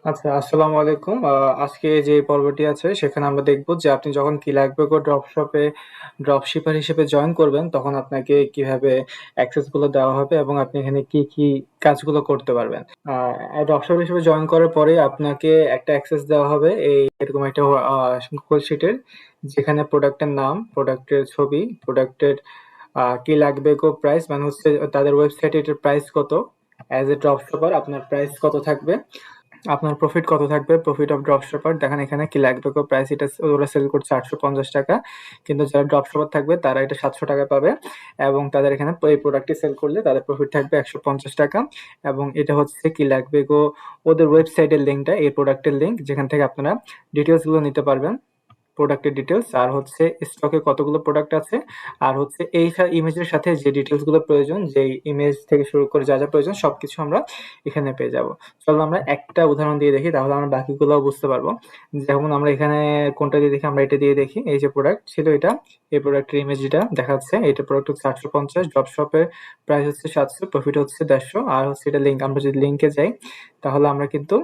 আচ্ছা, আসসালামু আলাইকুম। আজকে যে পর্বটি আছে সেখানে আমরা দেখব যে আপনি যখন Kilagego ড্রপশিপার হিসেবে জয়েন করবেন, তখন আপনাকে কিভাবে অ্যাক্সেস গুলো দেওয়া হবে এবং আপনি এখানে কি, কি কাজগুলো করতে পারবেন। ড্রপশিপার হিসেবে জয়েন করার পরে আপনাকে একটা অ্যাক্সেস দেওয়া হবে এরকম একটা Google শিটের, যেখানে প্রোডাক্টের নাম, প্রোডাক্টের ছবি, প্রোডাক্টের Kilagego প্রাইস মানে হচ্ছে তাদের ওয়েবসাইটে এটার প্রাইস কত, অ্যাজ এ ড্রপশিপার আপনার প্রাইস কত থাকবে, আপনার প্রফিট কত থাকবে, প্রফিট অফ ড্রপশিপার দেখেন এখানে Kilagego প্রাইস এটা ওরা সেল করছে 850 টাকা, কিন্তু যারা ড্রপশিপার থাকবে তারা এটা 700 টাকা পাবে এবং তাদের এখানে এই প্রোডাক্টটি সেল করলে তাদের প্রফিট থাকবে 150 টাকা। এবং এটা হচ্ছে Kilagego ওদের ওয়েবসাইটের লিঙ্কটা, এই প্রোডাক্টের লিঙ্ক, যেখান থেকে আপনারা ডিটেলস গুলো নিতে পারবেন, প্রোডাক্টের ডিটেলস, আর হচ্ছে স্টকে কতগুলো প্রোডাক্ট আছে, আর হচ্ছে এই ইমেজের সাথে যে ডিটেলস গুলো প্রয়োজন, যে ইমেজ থেকে শুরু করে যা যা প্রয়োজন সবকিছু আমরা এখানে পেয়ে যাব। চলো আমরা একটা উদাহরণ দিয়ে দেখি, তাহলে আমরা বাকিগুলো বুঝতে পারবো। যেমন আমরা এখানে কোনটা দিয়ে দেখি, আমরা এটা দিয়ে দেখি। এই যে প্রোডাক্ট ছিল এটা, এই প্রোডাক্টের ইমেজ যেটা দেখাচ্ছে, এটা প্রোডাক্ট হচ্ছে 850, ড্রপ শপের প্রাইস হচ্ছে 700, প্রফিট হচ্ছে 150, আর হচ্ছে এটা লিঙ্ক। আমরা যদি লিঙ্কে যাই তাহলে আমরা কিন্তু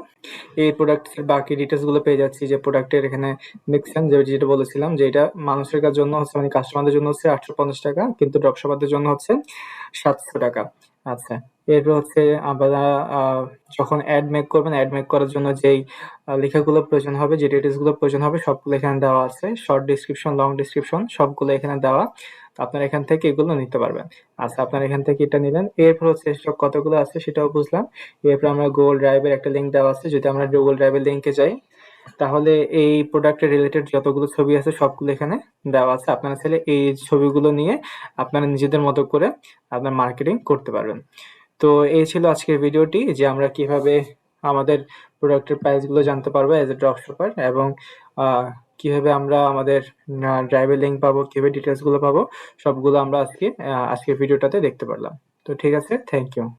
এই প্রোডাক্টের বাকি ডিটেলস গুলো পেয়ে যাচ্ছি, যে প্রোডাক্টের এখানে দেখছেন যেটা বলেছিলাম যে এটা মানুষের জন্য হচ্ছে মানে কাস্টমারদের জন্য হচ্ছে 850 টাকা, কিন্তু ড্রপশপারদের জন্য হচ্ছে 700 টাকা। আচ্ছা, এরপর হচ্ছে আমরা যখন অ্যাড মেক করবেন, অ্যাড মেক করার জন্য যেই লেখাগুলো প্রয়োজন হবে, যে ডিটেলস গুলো প্রয়োজন হবে সবগুলো এখানে দেওয়া আছে, শর্ট ডিসক্রিপশন, লং ডিসক্রিপশন সবগুলো এখানে দেওয়া। তো আপনারা এখান থেকে এগুলো নিতে পারবেন। আচ্ছা, আপনারা এখান থেকে এটা নিলেন। এরপর হচ্ছে স্টক কতগুলো আছে সেটাও বুঝলাম। এরপর আমরা গুগল ড্রাইভের একটা লিঙ্ক দেওয়া আছে, যদি আমরা গুগল ড্রাইভের লিঙ্কে যাই তাহলে এই প্রোডাক্টের রিলেটেড যতগুলো ছবি আছে সবগুলো এখানে দেওয়া আছে। আপনারা চাইলে এই ছবিগুলো নিয়ে আপনারা নিজেদের মতো করে আপনার মার্কেটিং করতে পারবেন। তো এই ছিল আজকের ভিডিওটি, যে আমরা কিভাবে আমাদের প্রোডাক্টের প্রাইস গুলো জানতে পারবো এজ এ ড্রপ শপার, এবং কিভাবে আমরা আমাদের ড্রাইভের লিঙ্ক পাবো, কিভাবে ডিটেলস গুলো পাবো, সবগুলো আমরা আজকের ভিডিওটাতে দেখতে পারলাম। তো ঠিক আছে, থ্যাংক ইউ।